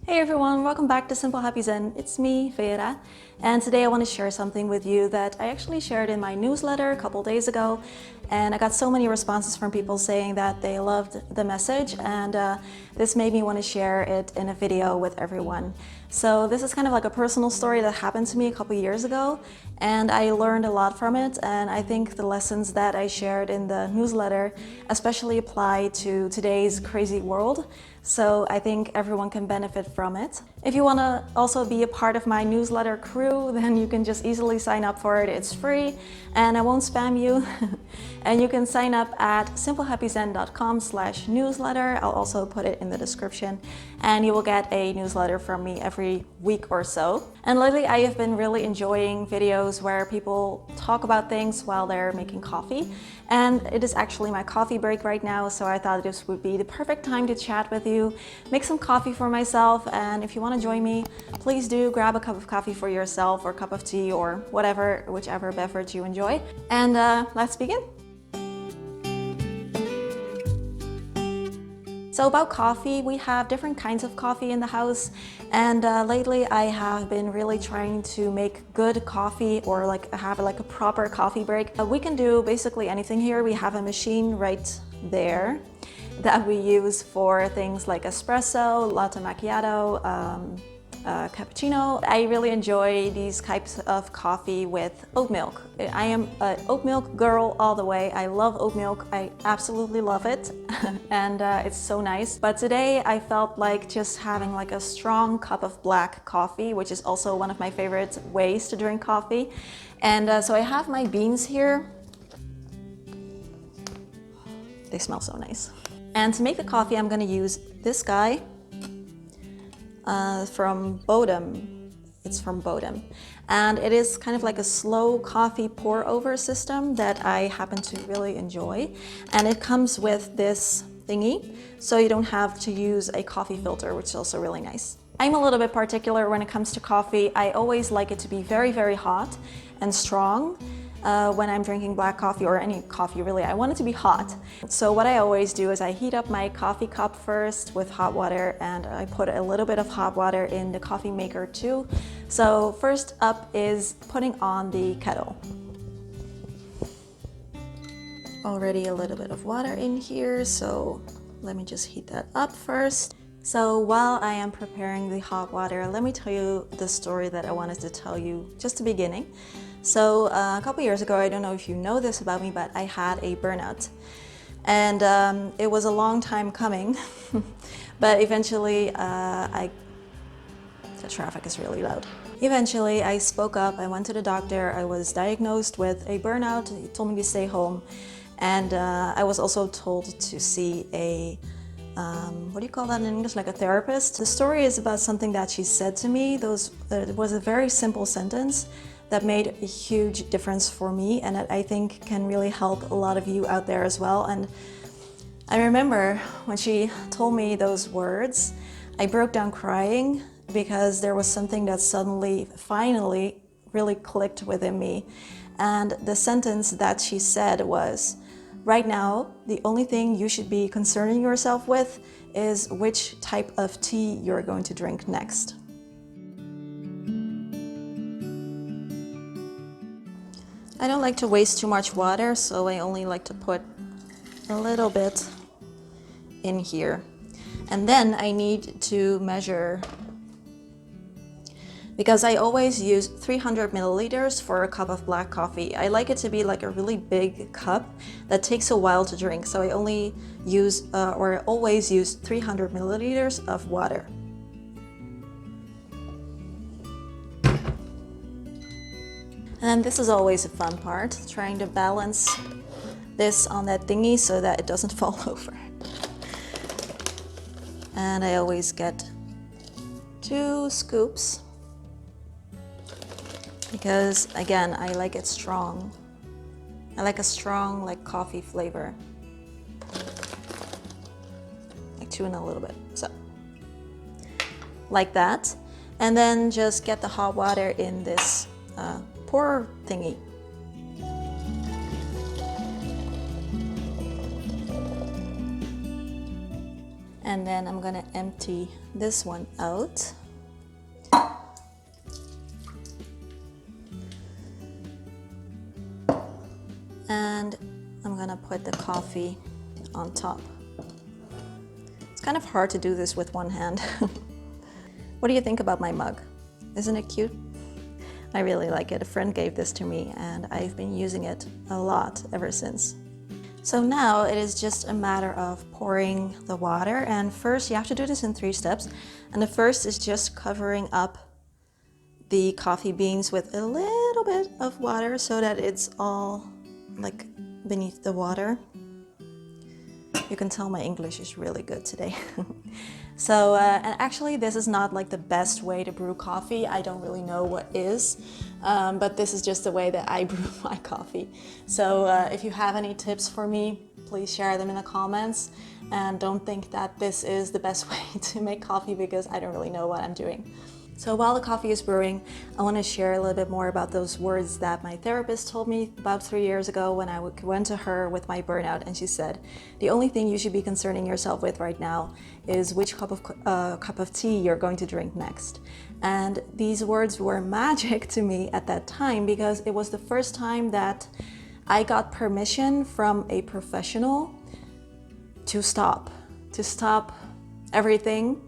Hey everyone, welcome back to Simple Happy Zen. It's me, Vera, and today I want to share something with you that I actually shared in my newsletter a couple days ago, and I got so many responses from people saying that they loved the message, and this made me want to share it in a video with everyone. So this is kind of like a personal story that happened to me a couple years ago, and I learned a lot from it, and I think the lessons that I shared in the newsletter especially apply to today's crazy world. So I think everyone can benefit from it. If you want to also be a part of my newsletter crew, then you can just easily sign up for it. It's free and I won't spam you. And you can sign up at simplehappyzen.com/newsletter. I'll also put it in the description, and you will get a newsletter from me every week or so. And lately I have been really enjoying videos where people talk about things while they're making coffee. And it is actually my coffee break right now, so I thought this would be the perfect time to chat with you, make some coffee for myself, and if you want to join me, please do grab a cup of coffee for yourself or a cup of tea or whatever, whichever beverage you enjoy. And let's begin. So about coffee, we have different kinds of coffee in the house, and lately I have been really trying to make good coffee, or have a proper coffee break. We can do basically anything here. We have a machine right there that we use for things like espresso, latte macchiato, cappuccino. I really enjoy these types of coffee with oat milk. I am an oat milk girl all the way. I love oat milk. I absolutely love it and it's so nice. But today I felt like just having like a strong cup of black coffee, which is also one of my favorite ways to drink coffee. And so I have my beans here. They smell so nice. And to make the coffee, I'm going to use this guy. From Bodum. It's from Bodum. And it is kind of like a slow coffee pour over system that I happen to really enjoy. And it comes with this thingy, so you don't have to use a coffee filter, which is also really nice. I'm a little bit particular when it comes to coffee. I always like it to be very, very hot and strong. When I'm drinking black coffee, or any coffee really, I want it to be hot. So what I always do is I heat up my coffee cup first with hot water, and I put a little bit of hot water in the coffee maker too. So first up is putting on the kettle. Already a little bit of water in here, so let me just heat that up first. So while I am preparing the hot water, let me tell you the story that I wanted to tell you just the beginning. So a couple years ago, I don't know if you know this about me, but I had a burnout. And it was a long time coming, but eventually the traffic is really loud. Eventually I spoke up, I went to the doctor, I was diagnosed with a burnout, he told me to stay home. And I was also told to see a what do you call that in English? Like a therapist. The story is about something that she said to me. It was a very simple sentence that made a huge difference for me, and that I think can really help a lot of you out there as well. And I remember when she told me those words, I broke down crying because there was something that suddenly, finally, really clicked within me. And the sentence that she said was, right now, the only thing you should be concerning yourself with is which type of tea you're going to drink next. I don't like to waste too much water, so I only like to put a little bit in here. And then I need to measure, because I always use 300 milliliters for a cup of black coffee. I like it to be like a really big cup that takes a while to drink, so I only use, or always use 300 milliliters of water. And then this is always a fun part, trying to balance this on that thingy so that it doesn't fall over. And I always get 2 scoops because, again, I like it strong. I like a strong coffee flavor. Like 2 and a little bit, so like that. And then just get the hot water in this pour thingy. And then I'm gonna empty this one out. And I'm gonna put the coffee on top. It's kind of hard to do this with one hand. What do you think about my mug? Isn't it cute? I really like it. A friend gave this to me and I've been using it a lot ever since. So now it is just a matter of pouring the water, and first you have to do this in 3 steps. And the first is just covering up the coffee beans with a little bit of water so that it's all like beneath the water. You can tell my English is really good today. So, and actually this is not like the best way to brew coffee. I don't really know what is, but this is just the way that I brew my coffee. So if you have any tips for me, please share them in the comments. And don't think that this is the best way to make coffee, because I don't really know what I'm doing. So while the coffee is brewing, I want to share a little bit more about those words that my therapist told me about 3 years ago when I went to her with my burnout, and she said, the only thing you should be concerning yourself with right now is which cup of tea you're going to drink next. And these words were magic to me at that time, because it was the first time that I got permission from a professional to stop everything,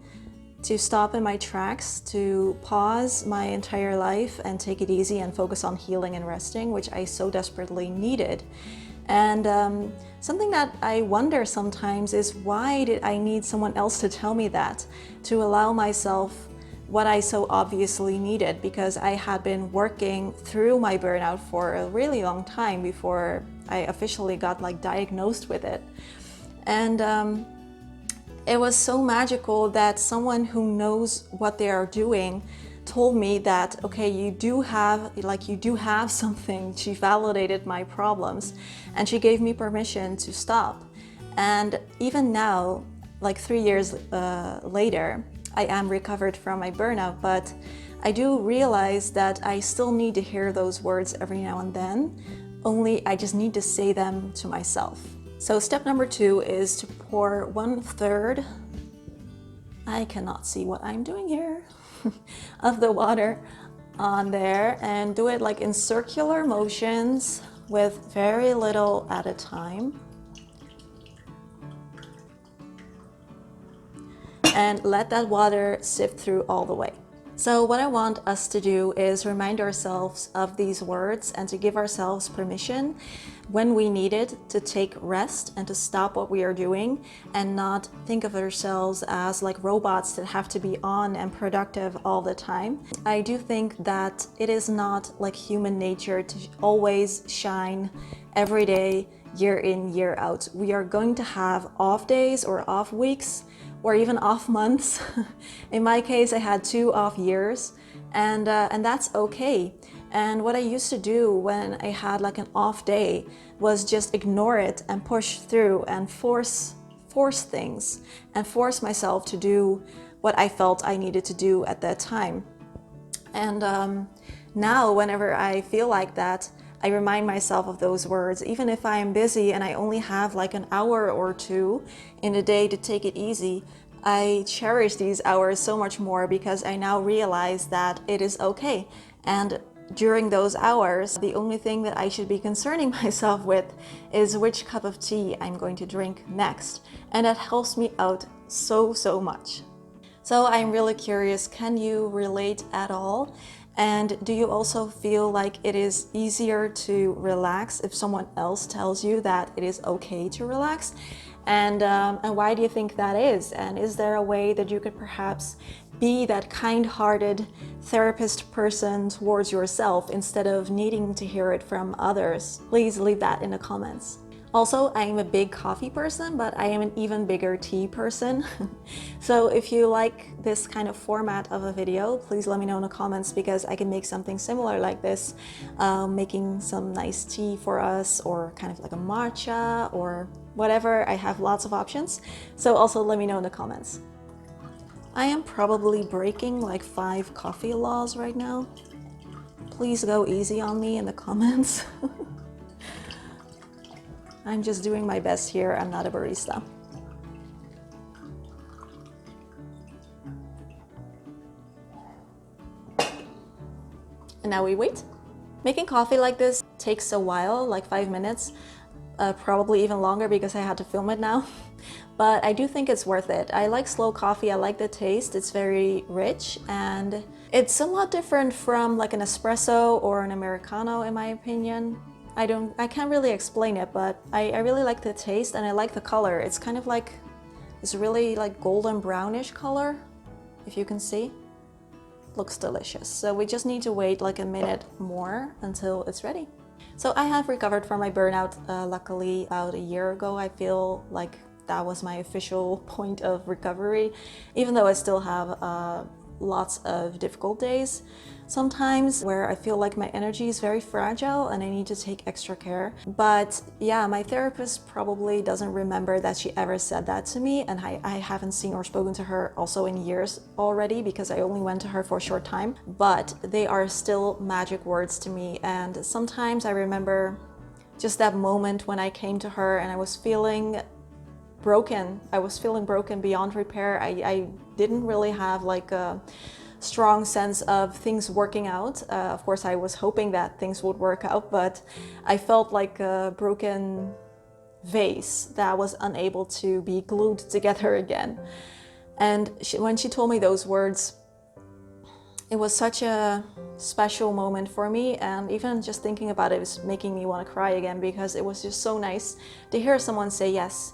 to stop in my tracks, to pause my entire life and take it easy and focus on healing and resting, which I so desperately needed. And something that I wonder sometimes is, why did I need someone else to tell me that, to allow myself what I so obviously needed? Because I had been working through my burnout for a really long time before I officially got like diagnosed with it. And it was so magical that someone who knows what they are doing told me that, okay, you do have something. She validated my problems and she gave me permission to stop. And even now, like 3 years later, I am recovered from my burnout, but I do realize that I still need to hear those words every now and then, only I just need to say them to myself. So step number 2 is to pour 1/3, I cannot see what I'm doing here, of the water on there, and do it like in circular motions with very little at a time. And let that water sift through all the way. So what I want us to do is remind ourselves of these words and to give ourselves permission when we need it to take rest and to stop what we are doing, and not think of ourselves as like robots that have to be on and productive all the time. I do think that it is not like human nature to always shine every day, year in, year out. We are going to have off days or off weeks, or even off months. In my case, I had 2 off years, and that's okay. And what I used to do when I had like an off day was just ignore it and push through and force things and force myself to do what I felt I needed to do at that time. And now whenever I feel like that, I remind myself of those words. Even if I am busy and I only have like an hour or 2 in a day to take it easy, I cherish these hours so much more, because I now realize that it is okay. And during those hours, the only thing that I should be concerning myself with is which cup of tea I'm going to drink next. And that helps me out so much. So I'm really curious, can you relate at all? And do you also feel like it is easier to relax if someone else tells you that it is okay to relax? And why do you think that is? And is there a way that you could perhaps be that kind-hearted therapist person towards yourself instead of needing to hear it from others? Please leave that in the comments. Also, I am a big coffee person, but I am an even bigger tea person. So if you like this kind of format of a video, please let me know in the comments, because I can make something similar like this, making some nice tea for us, or kind of like a matcha or whatever. I have lots of options. So also let me know in the comments. I am probably breaking like 5 coffee laws right now. Please go easy on me in the comments. I'm just doing my best here. I'm not a barista. And now we wait. Making coffee like this takes a while, like 5 minutes, probably even longer because I had to film it now. But I do think it's worth it. I like slow coffee, I like the taste, it's very rich and it's somewhat different from like an espresso or an Americano in my opinion. I can't really explain it, but I really like the taste and I like the color. It's kind of like, it's really like golden brownish color, if you can see. Looks delicious. So we just need to wait like a minute more until it's ready. So I have recovered from my burnout, luckily about a year ago. I feel like that was my official point of recovery, even though I still have lots of difficult days sometimes where I feel like my energy is very fragile and I need to take extra care. But yeah, my therapist probably doesn't remember that she ever said that to me, and I haven't seen or spoken to her also in years already because I only went to her for a short time, but they are still magic words to me. And sometimes I remember just that moment when I came to her and I was feeling broken. I was feeling broken beyond repair. I didn't really have like a strong sense of things working out. Of course, I was hoping that things would work out, but I felt like a broken vase that was unable to be glued together again. And when she told me those words, it was such a special moment for me, and even just thinking about it was making me want to cry again because it was just so nice to hear someone say, yes,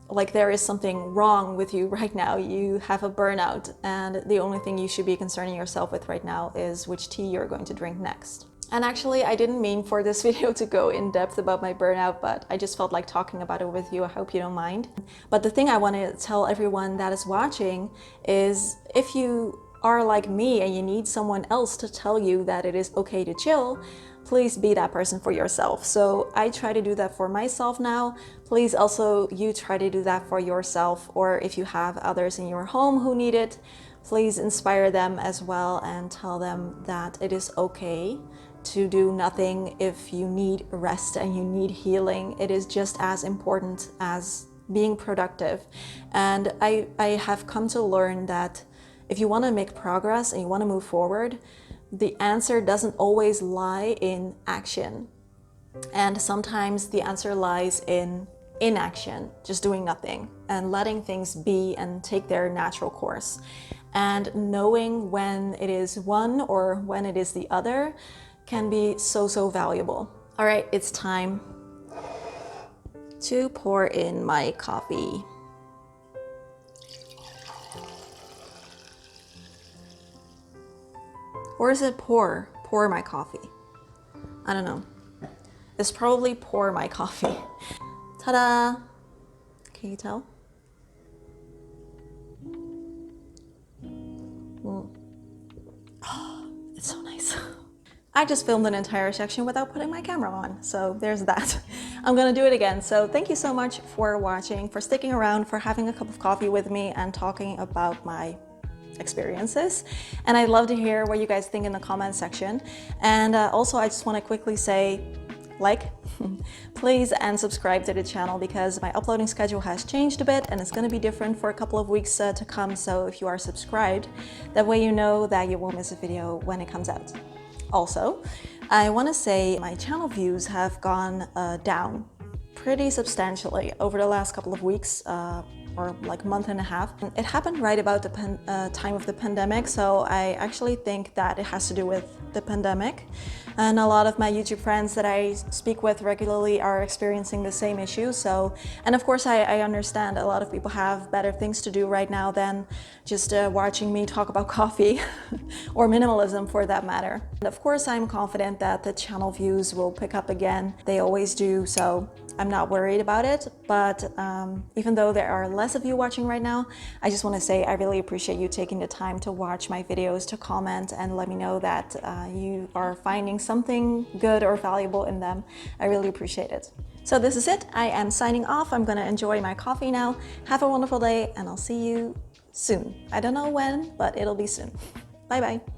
like there is something wrong with you right now, you have a burnout, and the only thing you should be concerning yourself with right now is which tea you're going to drink next. And actually, I didn't mean for this video to go in depth about my burnout, but I just felt like talking about it with you. I hope you don't mind. But the thing I want to tell everyone that is watching is, if you are like me and you need someone else to tell you that it is okay to chill, please be that person for yourself. So I try to do that for myself now. Please also you try to do that for yourself, or if you have others in your home who need it, please inspire them as well and tell them that it is okay to do nothing if you need rest and you need healing. It is just as important as being productive. And I have come to learn that if you want to make progress and you want to move forward, the answer doesn't always lie in action. And sometimes the answer lies in inaction, just doing nothing and letting things be and take their natural course. And knowing when it is one or when it is the other can be so, so valuable. All right, it's time to pour in my coffee. Or is it pour my coffee? I don't know. It's probably pour my coffee. Ta-da! Can you tell? Oh, it's so nice. I just filmed an entire section without putting my camera on, so there's that. I'm gonna do it again. So thank you so much for watching, for sticking around, for having a cup of coffee with me and talking about my experiences. And I'd love to hear what you guys think in the comment section. And also I just want to quickly say, like, please, and subscribe to the channel because my uploading schedule has changed a bit and it's going to be different for a couple of weeks to come. So if you are subscribed, that way you know that you won't miss a video when it comes out. Also, I want to say my channel views have gone down pretty substantially over the last couple of weeks, or like month and a half. It happened right about the time of the pandemic, so I actually think that it has to do with the pandemic. And a lot of my YouTube friends that I speak with regularly are experiencing the same issue. So, and of course I understand a lot of people have better things to do right now than just watching me talk about coffee or minimalism for that matter. And of course I'm confident that the channel views will pick up again. They always do, so I'm not worried about it. But even though there are less of you watching right now, I just want to say I really appreciate you taking the time to watch my videos, to comment and let me know that you are finding something good or valuable in them. I really appreciate it. So this is it. I am signing off. I'm gonna enjoy my coffee now. Have a wonderful day and I'll see you soon. I don't know when, but it'll be soon. Bye bye.